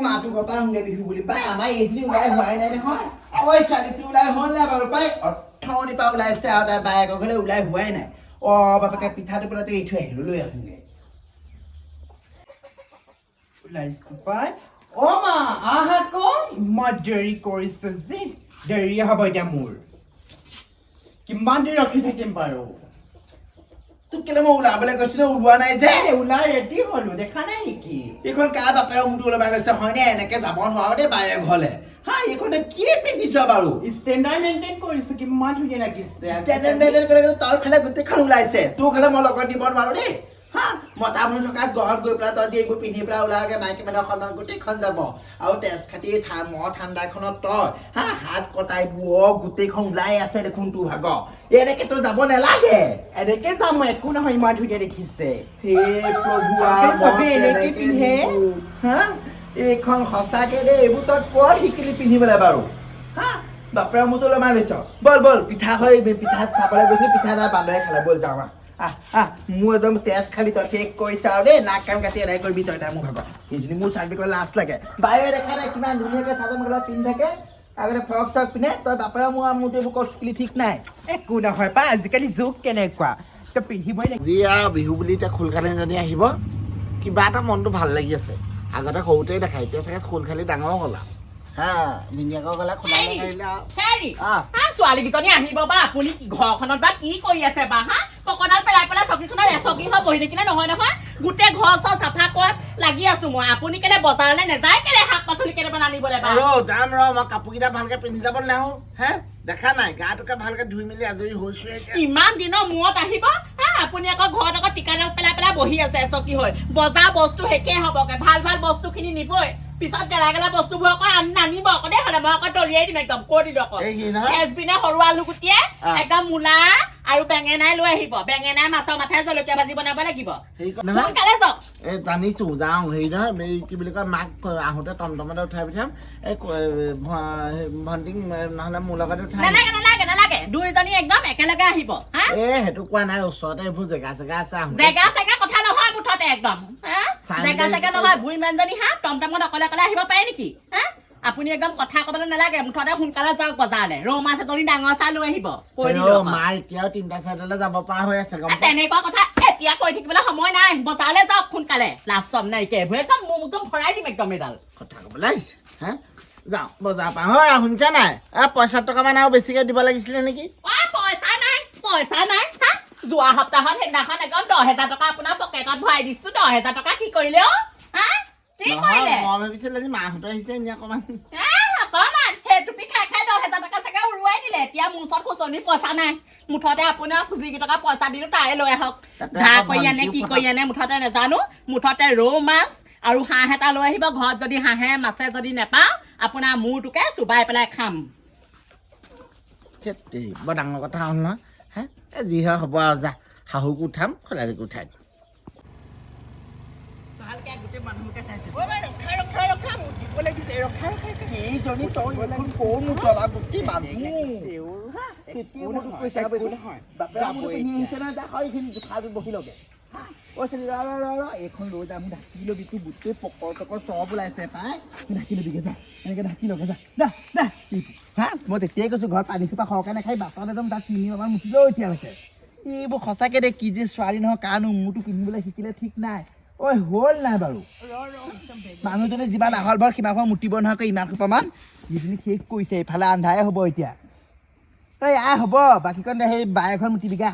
মাটো ঘৰ পৰা আহোঁগে বিহু বুলি পাই আমাৰ এইখিনি ওলাই হোৱাই নাই নহয় ঐ ছোৱালীটো ওলাই হ'ল নাই বাৰু পাই অথনিৰ পৰা ওলাইছে আৰু তাই বায়েকৰ ঘৰলৈ ওলাই হোৱাই নাই বাপেকে পিঠাটো পেলাটো এৰি থৈ আহিলোঁ লৈ আহোঁগে ওলাইছো পাই মা আহ আকৌ ইমান দেৰি কৰিছে যে দেৰিয়ে হ'ব এতিয়া মোৰ কিমান দেৰি ৰখি থাকিম বাৰু তোক কেলে মই ওলাবলৈ কৈছিলো ওলোৱা নাই যে ওলাই ৰেডি হলো দেখা নাই নেকি এইখন কাৰ বাপেৰৰ মূৰটো ওলাবাই লৈছে হয়নে এনেকে যাব নোৱাৰো দেই বায়েক ঘৰলে এইখনে কি পিন্ধিছ বাৰু ষ্টেণ্ডাৰ্ড মেইনটেইন কৰিছো কিমান ধুনীয়া লাগিছে ষ্টেণ্ডাৰ্ড মেইনটেইন কৰি তোৰ ফালে গোটেইখন ওলাইছে তোৰ ফালে মই লগত দিব নোৱাৰো দেই মতা মানুহ থকা ঘৰত গৈ পেলাই তই এইবোৰ পিন্ধি পেলাই ওলাগে মাইকী মানুহৰ সন্তান গোটেইখন যাব আৰু তেজ খাতি ঠাণ্ডাখনত তই হাত কটাই গোটেইখন ওলাই আছে দেখোন তোৰ ভাগ এনেকে তই যাব নালাগে এনেকে যাম মই একো নহয় ইমান ধুনীয়া দেখিছে হে প্ৰভু এনেকে পিন্ধে এইখন সঁচাকে দেই এইবোৰ তই ক'ত শিকিলি পিন্ধিবলৈ বাৰু বাপেৰ মূৰটো লমাই লৈছ বল বল পিঠা চাবলৈ গৈছিলো পিঠা নাই বান্দৰে খালে বল যাওঁ মোৰ একদম তেজ খালি তই শেষ কৰিছা আৰু দেই নাক কাণ কাটি এদাই কৰিবি তই মোৰ ভাগৰ সেইখিনি মোৰ চাকৰি কৰি লাজ লাগে বায়ে দেখা নাই কিমান ধুনীয়াকৈ চাদৰ মেখেলা পিন্ধি থাকে আগতে ফ্ৰক চক পিন্ধে তই বাপেৰ মোৰটো এইবোৰ ক'ত শিকিলি ঠিক নাই একো নহয় পাই আজিকালি যুগ কেনেকুৱা তই পিন্ধিবই লাগিব যি আৰু বিহু বুলি এতিয়া খোলখালিজনী আহিব কিবা এটা মনটো ভাল লাগি আছে আগতে সৰুতেই দেখা এতিয়া চাগে খোলখালি ডাঙৰ হ'ল ভিনিয়াকৰ গ'লে খোলা ছোৱালীকেইজনী আহিব বা আপুনি ঘৰখনত বা কি কৰি আছে বা পকডাল পেলাই পেলাই চকীখনত এচকী হৈ বহি থাকিলে নহয় নহয় গোটেই ঘৰ চৰ চাফা কৰাত লাগি আছো মই আপুনি কেলে বজাৰলৈ নাযায় কেলে শাক পাচলি কেইটামান আনিবলৈ যাম মই কাপোৰকেইটা ভালকে পিন্ধি যাব নাহো দেখা নাই গাটোকে ভালকে ধুই মেলি আজৰি হৈছো ইমান দিনৰ মূৰত আহিব আপুনি আকৌ ঘৰত আকৌ টিকাডাল পেলাই পেলাই বহি আছে এচকী হৈ বজাৰ বস্তু শেষেই হ'বগে ভাল ভাল বস্তু খিনি নিবই পিছত গেলা গেলা বস্তুবোৰ আকৌ নানিব আকৌ দেই হ'লে মই আকৌ দলিয়াই দিম একদম কৈ দিলো আকৌ ফেচবিনে সৰু আলু গুটিয়ে একদম মূলা আৰু বেঙেনাই লৈ আহিব বেঙেনাই মাছৰ মাথাই জলকীয়া ভাজি বনাব লাগিব সোনকালে যাওক জানিছো যাওঁ হেৰি নহয় কি বুলি কয় মাক আহোঁতে টমটমতে উঠাই পঠিয়াম ভণ্টিক নহ'লে মোৰ লগতে উঠাই নালাগে নালাগে নালাগে দুইজনী একদম একেলগে আহিব সেইটো কোৱা নাই ওচৰতে এইবোৰ জেগা চেগা আছে জেগা চেগা কথা নহয় মুঠতে একদম জেগা চেগা নহয় বুঢ়ী মানুহজনী টমটমত অকলে অকলে আহিব পাৰে নেকি আপুনি একদম কথা ক'বলৈ নালাগে মুঠতে সোনকালে যাওক বজাৰলৈ ৰৌ মাছ এজনী ডাঙৰ চাই লৈ আহিব মা এতিয়াও 3টা চাইডলৈ যাব পৰা হৈ আছে তেনেকুৱা কথা এতিয়া কৈ থাকিবলৈ সময় নাই বজাৰলৈ যাওক সোনকালে লাষ্টম নাইকিয়া এইবোৰ একদম মোক একদম ভৰাই দিম একদম এডাল কথা ক'বলৈ আহিছে যাওঁ বজাৰ পৰা শুনিছা নাই পইচা টকামান আৰু বেছিকে দিব লাগিছিলে নেকি পইচা নাই যোৱা সপ্তাহত সেইদিনাখন একদম 10,000 টকা আপোনাৰ পকেটত ভৰাই দিছো 10,000 টকা কি কৰিলে মই ভাবিছিলো আজি মাহঁতৰ আহিছে এনে অকমান সেই টুপি খাই খাই 10,000 টকা চাগে উৰুৱাই দিলে এতিয়া মোৰ ওচৰত খুচনি পইচা নাই মুঠতে আপোনাৰ যিকেইটকা পইচা দিলো তাই লৈ আহক ধাৰ কৰি আনে কি কৰি আনে মুঠতে নাজানো মুঠতে ৰৌ মাছ আৰু হাঁহ এটা লৈ আহিব ঘৰত যদি হাঁহে মাছে যদি নেপাওঁ আপোনাৰ মূৰটোকে চুবাই পেলাই খাম বৰ ডাঙৰ কথা হ'ল নহয় যি হয় হ'ব আৰু যা শাহুকো উঠাম খোলালিকো উঠাই দিম ভালকে গোটেই মানুহকে চাইছে ৰখা লাগিছে ৰখা এইজনী তই কোন উঠাবা গোটেই মানুহ এইখন লৈ যাম ঢাকি লবি তোৰ গোটেই পকৰ টকৰ চব ওলাইছে পাই ঢাকি লবিগে যা এনেকে ঢাকি লগে যা মই তেতিয়াই কৈছো ঘৰত পানী খোপা সৰহকে নাখাই বাটত একদম তাত তিনি আমাৰ মুঠিলেও এতিয়ালৈকে এইবোৰ সঁচাকে দে কি যে ছোৱালী নহয় কাৰণো মোৰতো পিন্ধিবলৈ শিকিলে ঠিক নাই হ'ল নাই বাৰু মানুহজনে যিমান আহল বৰ সিমান মুতিব নোহোৱাকৈ ইমান সোপামান যিখিনি শেষ কৰিছে এইফালে আন্ধাৰে হ'ব এতিয়া হ'ব বাকীকণ সেই বায়েখন মুতিবিগা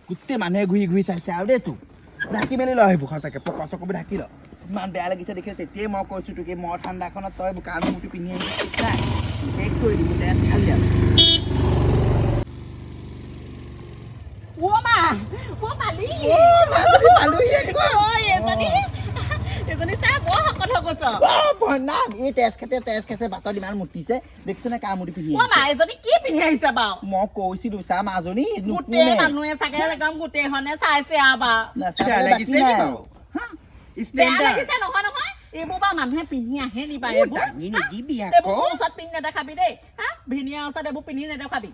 গোটেই মানুহে ঘূৰি ঘূৰি চাইছে আৰু দেই তোক ঢাকি মেলি ল সেইবোৰ সঁচাকে পকৰ চকবোৰ ঢাকি ল ইমান বেয়া লাগিছে দেখিছে তেতিয়াই মই কৈছোঁ তোক মই ঠাণ্ডাখনত তই কাৰণ মুৰটো পিন্ধি আহিবি ঠিক নাই শেষ কৰি দিবি তেজ খালি আৰু তেজ খেছে বাটত ইমান মুতিছে দেখিছো নে কাৰ মুতি পিন্ধি কি পিন্ধি আহিছে বাৰু মই কৈছিলো চা মাজনী মানুহে চাগে একদম গোটেইখনে চাইছে নহয় এইবোৰ বা মানুহে পিন্ধি আহে নি বাৰু ওচৰত পিন্ধি নেদেখাবি দেই ভিনিয়াৰ ওচৰত এইবোৰ পিন্ধি নেদেখাবি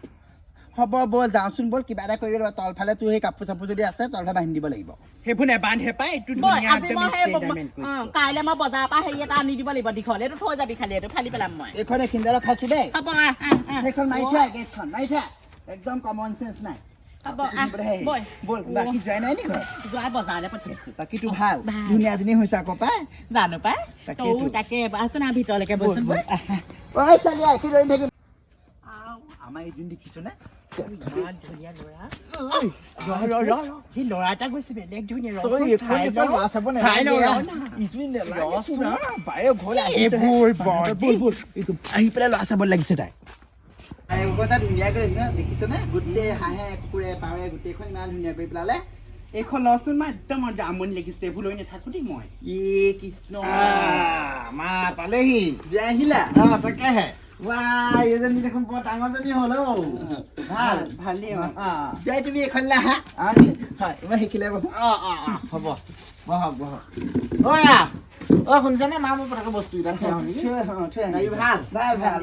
হ'ব ব'ল যাওঁচোন ব'ল কিবা এটা কৰিব লাগিব তলফালে তোৰ সেই কাপোৰ চাপোৰ যদি আছে তলফালে বান্ধি দিব লাগিব সেইবোৰ নেবান্ধে পাই এইটো ব'ল, ধুনীয়া আজি একদম মই সেই ষ্টেণ্ডাৰ্ড কৰিছোঁ। কাইলৈ মই বজাৰৰ পৰা হেৰি এটা আনি দিব লাগিব দীঘল এইটো থৈ যাবি খালি এইটো ফালি পেলাম মই এইখন এইখিনিতে ৰখাইছো দেই হ'ব সেইখন মাৰি থোৱা গেটখন মাৰি থোৱা একদম কমন চেঞ্চ নাই হ'ব ব'ল বাকী যোৱাই নাই নি ঘৰত যোৱা বজাৰলৈ পঠিয়াইছো বাকীটো ভাল ভাল। ধুনীয়াজনী হৈছে আকৌ পাই জানো পাই তাকেইতো। তাকে আচোন ভিতৰলৈকে বচোন ঐ ছোৱালী আহি ৰৈ থাকিম আমাৰ এইজন দেখিছো নে ইমান ধুনীয়া ল'ৰা সি ল'ৰা এটা গৈছে বেলেগ ধুনীয়া তই এইখন এবাৰ ল'ৰা চাব নালাগে ইজনী নেলাগিছো না বায়ে ঘৰলৈ এইবোৰ বৰ আহি পেলাই ল'ৰা চাব লাগিছে তাই ধুনীয়া কৰি দেখিছ নে গোটেই হাঁহে কুকুৰে পাৱে গোটেইখন ইমান ধুনীয়া কৰি পেলালে এইখন লচোন মই একদম আমনি লাগিছে এইবোৰ লৈ নাথাকো দেই মই কৃষ্ণ মা পালেহি যে আহিলা তাকেহে এইজনী দেখোন বৰ ডাঙৰজনী হ'ল ভাল ভালেই যাই তুমি এইখনলৈ আহা হয় ইমান শিকিলে হ'ব বহক বহক শুনিছানে মা মোৰ পটককৈ বস্তু কেইটা ভাল ভাল ভাল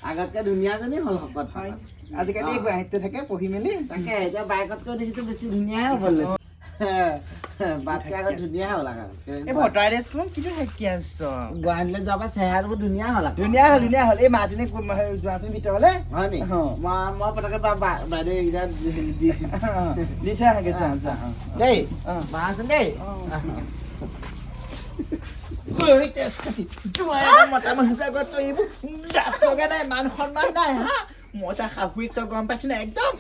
আগতকে ধুনীয়াজনী হ'ল শকত হয় আজিকালি গুৱাহাটীতে থাকে পঢ়ি মেলি তাকে এতিয়া বাইকতকৈ দেখিছো বেছি ধুনীয়াই হ'ব লৈছে বাটকে আগত ধুনীয়া হ'ল এই ভটাই দেচোন কিন্তু থাকি আছ গুৱাহাটীলৈ যোৱাৰ পৰা চেহেৰাটো ধুনীয়া হ'ল আকৌ ধুনীয়া হ'ল এই মাজনী যোৱাচোন ভিতৰলৈ হয় নি মই পটককৈ বাইদেউ এইকেইটা দি থৈ আহাগে দেই মা আছোন দেই মতা মানুহৰ আগত তই এইবোৰ লাজ লগা নাই মান সন্মান নাই হা মই তাৰ শাহুৱেক তই গম পাইছ না একদম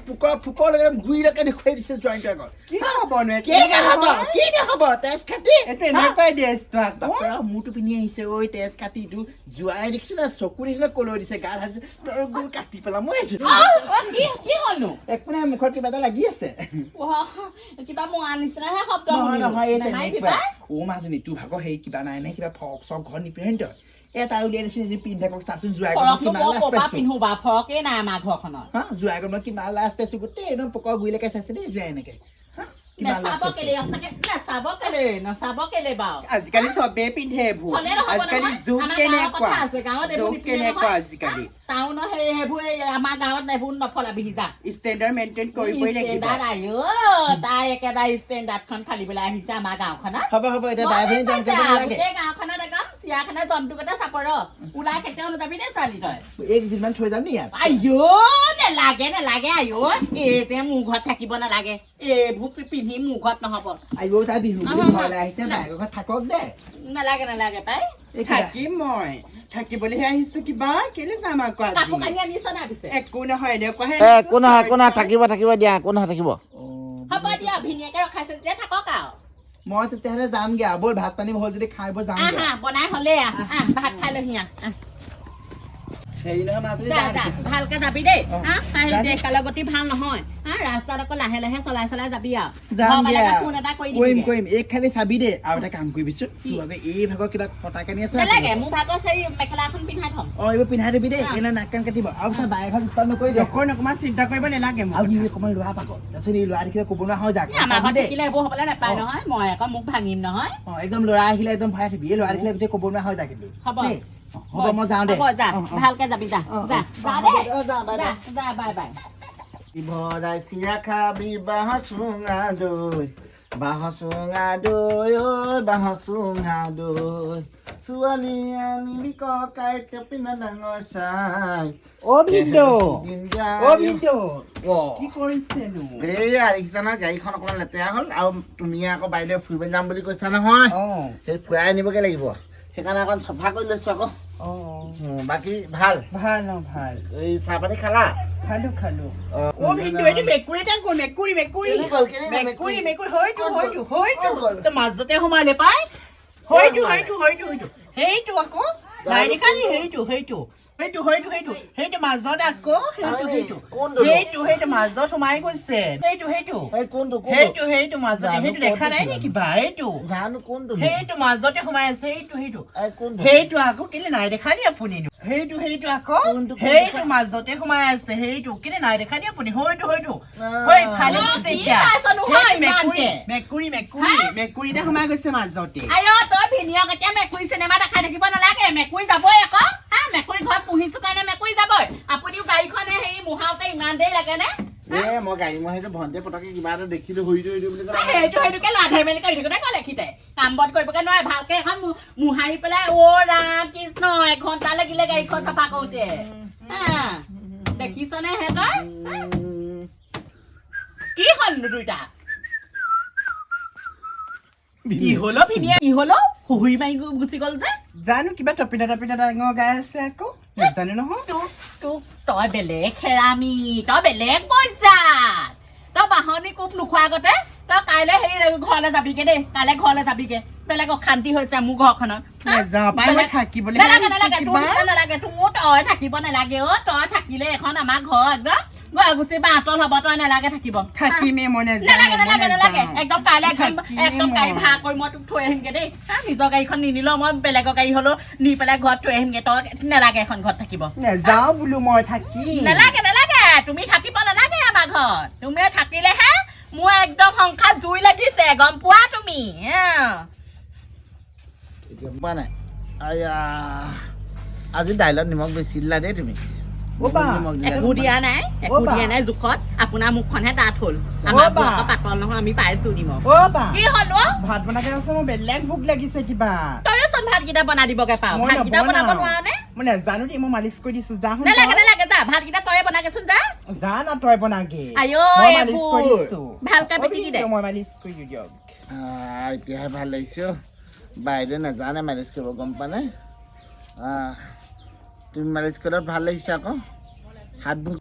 ফুকৰ লগে গুৰিলৈকে দেখুৱাই দিছে জইণ্টৰ আগত কি হ'ব কি দেখাব তেজ খাটি এইটো এনেকুৱাই ড্ৰেছটো আকৌ মূৰটো পিন্ধি আহিছে ঐ তেজ কাটিটো যোৱাই দেখিছ না চকু নিচিনা কলৈ দিছে গাত হাতে তই গুৰ কাটি পেলা মই কি হ'লনো একো নাই মুখত কিবা এটা লাগি আছে কিবা মোৱা নিচিনাহে শব্দ নহয় এই তেনেকুৱা মাজনী তোৰ ভাগৰ হেৰি কিবা নাই নে কিবা ফৰক চক ঘৰত নিপিন্ধ তই এটা উলিয়াই দিছো যে পিন্ধি থাকক চাচোন জোৱাই পিন্ধো বা ফৰকেই নাই আমাৰ ঘৰখনত জোৱাই মই কিমান লাজ পাইছো গোটেই একদম পকৰ গুৰিলৈকে চাইছে দেই জোৱাই এনেকে নচাব কেলে বাৰু আজিকালি চবেই পিন্ধে এইবোৰ আজিকালি যুগ কেনেকুৱা আজিকালি টাউনৰ সেইবোৰ আমাৰ গাঁৱত এইবোৰ নফলাবি যা ষ্টেণ্ডাৰ্ড মেইনটেইন কৰিবই লাগিব তাই একেবাৰে ষ্টেণ্ডাৰ্ডখন ফালিবলৈ আহিছে আমাৰ গাঁওখনত হ'ব এতিয়া বাই ভনী যাম গোটেই গাঁওখনত একদম চিয়াখানা জন্তুকেইটা চাপৰ ওলাই কেতিয়াও নাযাবি দেই ছোৱালী তই এই কেইদিনমান থৈ যাম নি ইয়াত নেলাগে আইঅ এই যে মোৰ ঘৰত থাকিব নালাগে এইবোৰ পিন্ধি মোৰ ঘৰত নহব আহিব তাই বিহু ঘৰলৈ আহিছে বায়েকৰ ঘৰত থাকক দে নালাগে পাই থাকিম মই থাকিবলৈহে আহিছো কিবা কেলে যাম আকৌ কাপোৰ কানি আনিছ না পিছে একো নহয় এনেকুৱাহে একো নহয় থাকিব দিয়া একো নহয় থাকিব হ'ব দিয়া ভিনীয়াকে ৰখাইছে যেতিয়া থাকক আৰু মই তেতিয়াহ'লে যামগে আৰু ব'ল ভাত পানী হ'ল যদি খাই বৈ যাম বনাই হ'লে ভাত খাই লহি হেৰি নহয় মাজনী ভালকে যাবি দেই দেশকালৰ গতি ভাল নহয় ৰাস্তাত আকৌ লাহে লাহে চলাই যাবি আৰু ফোন এটা কৰিম এই খালি চাবি দেই আৰু এটা কাম কৰিবিচোন তোৰ ভাগৰ এই ভাগৰ কিবা কটা কানি আছে নালাগে মোৰ ভাগত সেই মেখেলা এখন পিন্ধাই থম এইবোৰ পিন্ধাই দিবি দেই এনে নাক কান কাটিব আৰু চা বায়েখন উৎপাদ নকৰি দিয়ক অকণমান চিন্তা কৰিব নালাগে আৰু নি অকণমান ল'ৰা পাব তাৰপিছত এই ল'ৰা দেখিলে ক'ব নোৱাৰা হৈ যাক আমাৰ ঘৰত থাকিলে এইবোৰ হ'বলৈ নাপায় নহয় মই আকৌ মোক ভাঙিম নহয় একদম ল'ৰা আহিলে একদম ভৰাই থবি এই ল'ৰা দেখিলে গোটেই ক'ব নোৱাৰা হৈ যায় কিন্তু হ'ব হ'ব মই যাওঁ দে ভালকে যাবি যা বাই বাই ভৰাই চিৰা খাবি বাঁহ চুঙা দৈ বাঁহ চুঙা দৈ ঐ বাঁহ চুঙা দৈ ছোৱালী আনিবি ককাই পিন্ধা ডাঙৰ চাই কি কৰিছেনো এইয়া দেখিছা নহয় গাড়ীখন অকণমান লেতেৰা হ'ল আৰু তুমি আকৌ বাইদেউ ফুৰিব যাম বুলি কৈছা নহয় সেই ফুৰাই আনিবগে লাগিব সেইকাৰণে অকণ চফা কৰি লৈছো আকৌ বাকী ভাল এই চাহ পানী খালা খালো মাজতে সোমালে পাই সেইটো আকৌ নাই দেখা নি সেইটো মাজত আকৌ সেইটো মাজত সোমাই গৈছে সেইটো মাজতে সেইটো দেখা নাই নেকি বা সেইটো মাজতে সোমাই আছে সেইটো আকৌ কেলে নাই দেখা নি আপুনি সেইটো আকৌ সেইটো মাজতে সোমাই আছে সেইটো কেলে নাই দেখা নি আপুনি মেকুৰীতে সোমাই গৈছে মাজতে তই ভিনিয়ক এতিয়া মেকুৰী চিনেমা দেখাই থাকিব নালাগে মেকুৰী যাবই আকৌ মেকুৰী ঘৰত পুহিছো কাৰণে মেকুৰী যাবই আপুনিও গাড়ীখনে হেৰি মুহাওতে ইমান দেৰি লাগে নে মই গাড়ী মহাইটো ভণ্টিয়ে পটকে কিবা এটা দেখিলো হইটো বুলি ক'লে সেইটোকে লাধে মেলি কৰি থাকোঁতে ক'লে খিতে কাম বন কৰিবকে নোৱাৰে ভালকে এখন মুহাৰি পেলাই ৰাম কৃষ্ণ এঘণ্টা লাগিলে গাড়ীখন চাফা কৰোঁতে দেখিছনে সিহঁতৰ কি হ'ল দুইটা কি হলো ভিনিয়ে কি হলো হুহুৰি মাৰি গুচি গ'ল যে জানো কিবা টপিনা ডাঙৰ গাই আছে আকৌ নাজানো নহয় তোক তই বেলেগ হেৰামি তই বেলেগ পইচাত তই বাহনি কোপ নোখোৱা আগতে তই কাইলৈ সেই ঘৰলৈ যাবিগে দেই কাইলৈ ঘৰলৈ যাবিগে বেলেগ অশান্তি হৈছে মোৰ ঘৰখনত নালাগে তোৰ তই থাকিব নালাগে অ তই থাকিলে এখন আমাৰ ঘৰ একদম গুচি বাঁহতল হ'ব তই নালাগে থাকিব থাকিমে মই নালাগে একদম কাইলৈ একদম গাড়ী ভাড়া কৰি মই তোক থৈ আহিমগে দেই নিজৰ গাড়ীখন নিনিলেও মই বেলেগৰ গাড়ী হ'লেও নি পেলাই ঘৰত থৈ আহিমগে তই নালাগে এখন ঘৰত থাকিব নাযাওঁ বোলো মই থাকি নালাগে তুমি থাকিব নালাগে আমাৰ ঘৰত তুমি থাকিলেহে মোৰ একদম সংসাৰ জুই লাগিছে গম পোৱা তুমি পোৱা নাই আজি দাইলত নিমখ বেছি দিলা দেই তুমি একো দিয়া নাই জোখত আপোনাৰ মুখখনহে ডাঠ হ'ল আমাৰ পাতল নহয় আমি পাইছো নিমখ কি হ'ল ভাত বনাই আছো মোৰ বেলেগ ভোক লাগিছে কিবা তইচোন ভাতকেইটা বনাই দিবগে পাওঁ ভাতকেইটা বনাব নোৱাৰ নে মই নাজানো দেই মই মালিচ কৰি দিছো যা নালাগে যা ভাতকেইটা তই বনাগেচোন যা না তই বনাগে ভালকে পিটিকি দে মই মালিচ কৰি দিয়ক এতিয়াহে ভাল লাগিছে বাইদেউ নাজানে মালিচ কৰিব গম পা নাই তুমি মালিচ কৰিলে ভাল লাগিছে আকৌ হাতবোৰ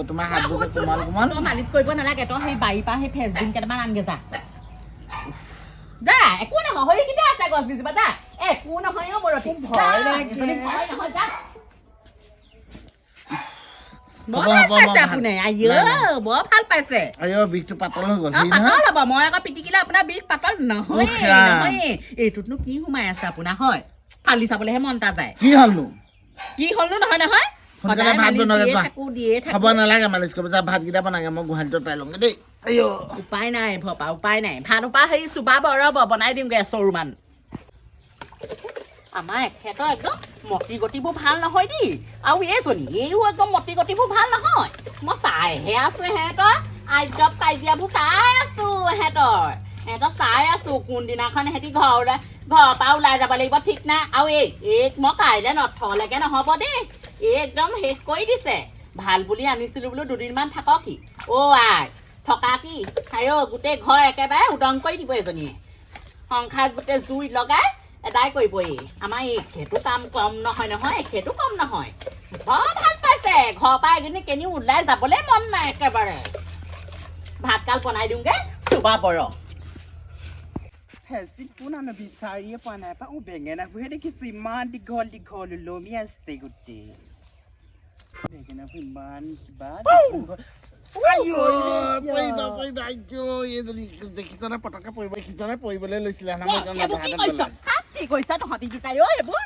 তোমাৰ হাতবোৰ যে কোমল তই মালিচ কৰিব নালাগে তই সেই বাৰীৰ পৰা সেই ফেচবিন কেইটামান আনগে যা একো নহয় হৈ কিনে আছে গছ দিবা যা একো নহয় মোৰ ভয় নহয় যা ভাল পাইছে বিষটো পাতল হৈ গ'ল মই আকৌ পিটিকিলে আপোনাৰ বিষ পাতল নহয় এইটোতনো কি সোমাই আছে আপোনাৰ হয় ফালি চাবলৈহে মন এটা যায় কি হ'লনো নহয় খাব নালাগে মালিচ কৰিব যা ভাতকেইটা বনাগে মই গোহালিটো পাই লওঁগে দেই উপায় নাই ভপা উপায় নাই ভাত উপা হেৰি চুবাব ৰ'ব বনাই দিমগে চৰুমান আমাৰ এখেতৰ একদম মতি গতিবোৰ ভাল নহয় দেই আৰু এইও একদম মতি গতিবোৰ ভাল নহয় মই চাইহে আছো সিহঁতৰ আইজব কাজিয়াবোৰ চাই আছো সিহঁতৰ চাই আছো কোনদিনাখন সিহঁতি ঘৰৰ পৰা ওলাই যাব লাগিব ঠিক নাই আৰু এই মই কাইলৈ নথলেগে নহ'ব দেই একদম শেষ কৰি দিছে ভাল বুলি আনিছিলো বোলো দুদিনমান থাককি আই থকা কি গোটেই ঘৰ একেবাৰে উদং কৰি দিব এজনীয়ে সংসাৰ গোটেই জুই লগাই এদাই কৰিব আমাৰ সেইটো কাম কম নহয় সেইটো কম নহয় বৰ ভাল পাইছে ঘৰৰ পৰা এজনী কেনি ওলাই যাবলৈ মন নাই একেবাৰে ভাতকাল বনাই দিওঁগে চুবা বৰ কোনানো বিচাৰিয়ে পোৱা নাই বেঙেনাবোৰহে দেখিছো ইমান দীঘল ওলমি আছে গোটেই বেঙেনাবোৰ ইমান কিবা দেখিছনে পটকে পৰিবলৈ লৈছিলে কি কৈছা তহঁতি দুটাই এইবোৰ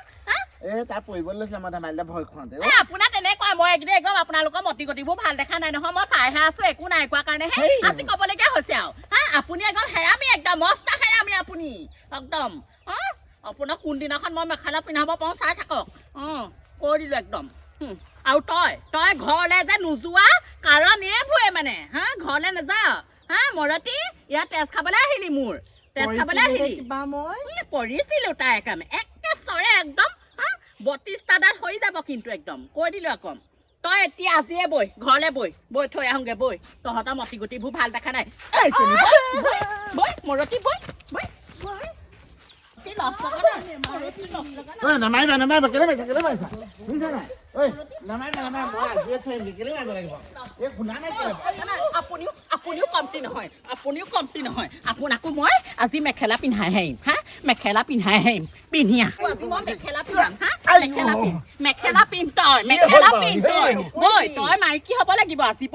তাৰ পৰিবলৈ লৈছিলে মই ধেমালিতে ভয় খুৱাওঁতে আপোনাৰ তেনেকুৱা মই একদম আপোনালোকৰ মতি গতিবোৰ ভাল দেখা নাই নহয় মই চাইহে আছো একো নাই কোৱা কাৰণেহে আজি ক'বলগীয়া হৈছে আৰু আপুনি একদম হেৰামি একদম মস্ত হেৰামি আপুনি একদম আপোনাক কোনদিনাখন মই মেখেলা পিন্ধাব পাৰোঁ চাই থাকক কৈ দিলোঁ একদম আৰু তই ঘৰলৈ যে নোযোৱা কাৰণ এইবোৰে মানে ঘৰলৈ নাযাওঁ মৰতি ইয়াত তেজ খাবলৈ আহিলি মোৰ তেজ খাবলৈ আহিলি পৰিছিলো তাই একে চৰে একদম 32টা দাঁত হৈ যাব কিন্তু একদম কৈ দিলোঁ আকৌ তই এতিয়া আজিয়ে ঘৰলৈ বৈ থৈ আহোঁগে তহঁতৰ মতি গতিবোৰ ভাল দেখা নাই মৰতি নামাৰিবা কেলে মাৰিছা শুনিছা নাই মই আজিয়ে থৈ আহিম কেলে মাৰিব লাগিব শুনা নাই আপুনিও কমটি নহয় আপোনাকো মই আজি মেখেলা পিন্ধাই আহিম মেখেলা পিন্ধাই আহিম পিন্ধিয়া মেখেলা পিন্ধ তই মাইকী হ'ব লাগিব আজি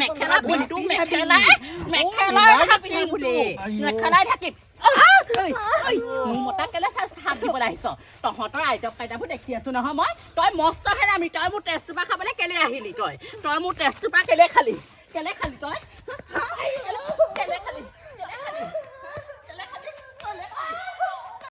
মেখেলা পিন্ধো মেখেলাই থাকিম মোৰ মতা কেলে হাত দিবলৈ আহিছ তহঁতৰ আইতক কাইটাবোৰ দেখি আছো নহয় মই তই মস্ত হেৰামি তই মোৰ তেজটোপা খাবলৈ কেলে আহিলি তই মোৰ তেজটোপা কেলে খালি তই